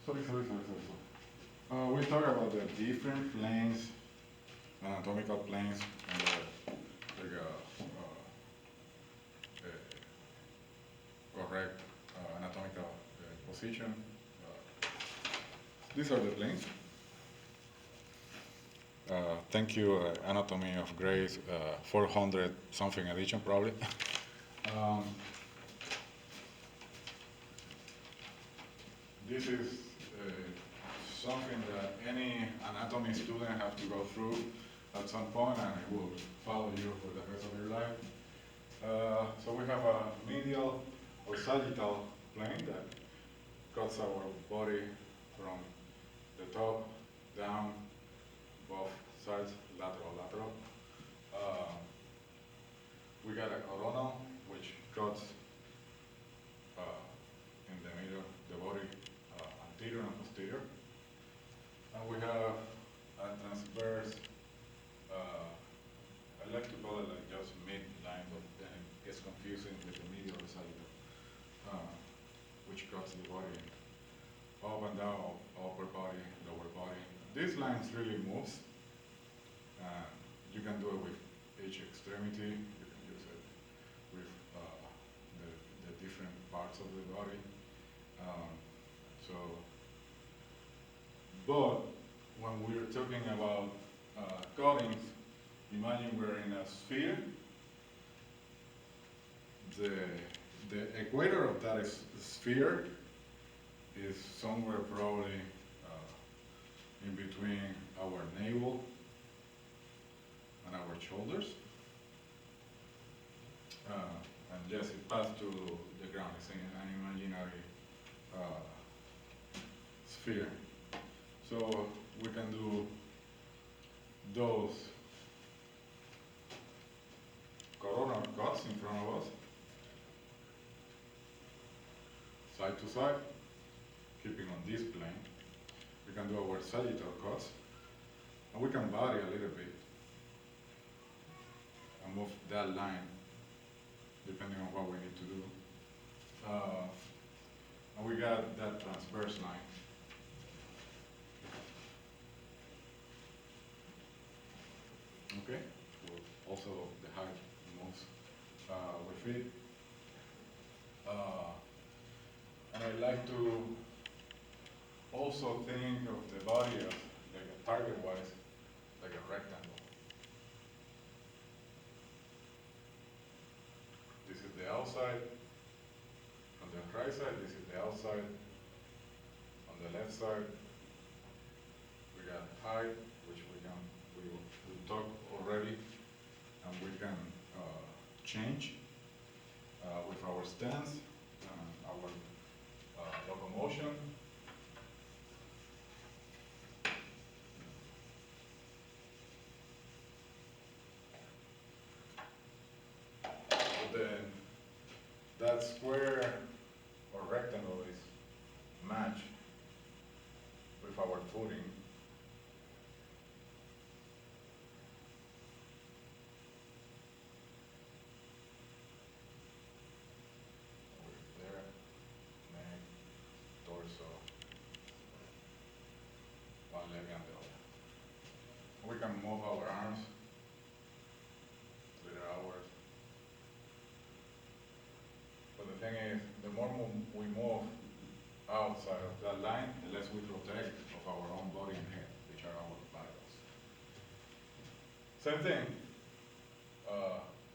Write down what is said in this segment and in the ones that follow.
sorry. We talk about the different planes, anatomical planes, and like correct anatomical position. These are the planes. Thank you, Anatomy of Grace, 400 something edition probably. This is something that any anatomy student have to go through at some point, and it will follow you for the rest of your life. So we have a medial or sagittal plane that cuts our body from the top down, both sides, lateral. We got a coronal, which cuts in the middle of the body, anterior and posterior. And we have a transverse, I like to call it like just midline, but then it gets confusing with the medial sagittal, which cuts the body up and down, upper body, lower body. These lines really moves. You can do it with each extremity. You can use it with the different parts of the body. But when we're talking about cuttings, imagine we're in a sphere. The equator of that sphere is somewhere probably in between our navel and our shoulders. And yes, it passed to the ground. It's an imaginary sphere. So we can do those coronal cuts in front of us, side to side, keeping on this plane. We can do our sagittal cuts, and we can vary a little bit and move that line depending on what we need to do. And we got that transverse line. Okay, also the height moves with it. And I like to also think of the body as like a target-wise, like a rectangle. This is the outside. On the right side, this is the outside. On the left side, we got height, which we talked already, and we can change with our stance, our locomotion. Then that square or rectangle is matched with our footing. There, neck, torso, one leg and the other. We can move our arms with ours. But the thing is, the more we move outside of that line, the less we protect of our own body and head, which are our vitals. Same thing.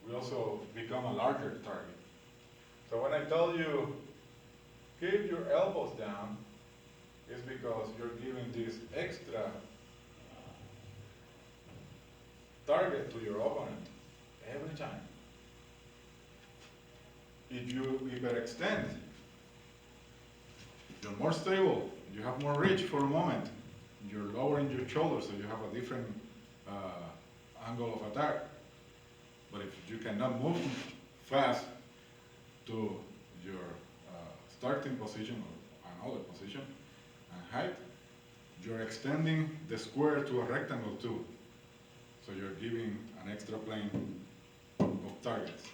We also become a larger target. So when I tell you, keep your elbows down, it's because you're giving this extra target to your opponent every time. If you hyperextend, you're more stable, you have more reach for a moment, you're lowering your shoulders so you have a different angle of attack. But if you cannot move fast to your starting position or another position and height, you're extending the square to a rectangle too. So you're giving an extra plane of targets.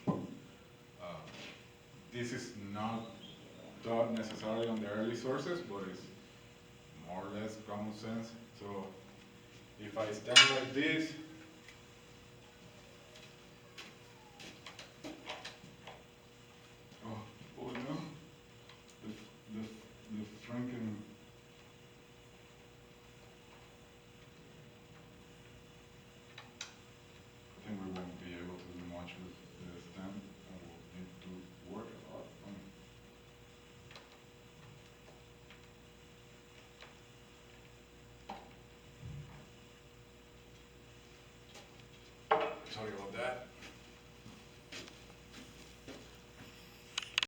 This is not taught necessarily on the early sources, but more or less common sense. So if I stand like this,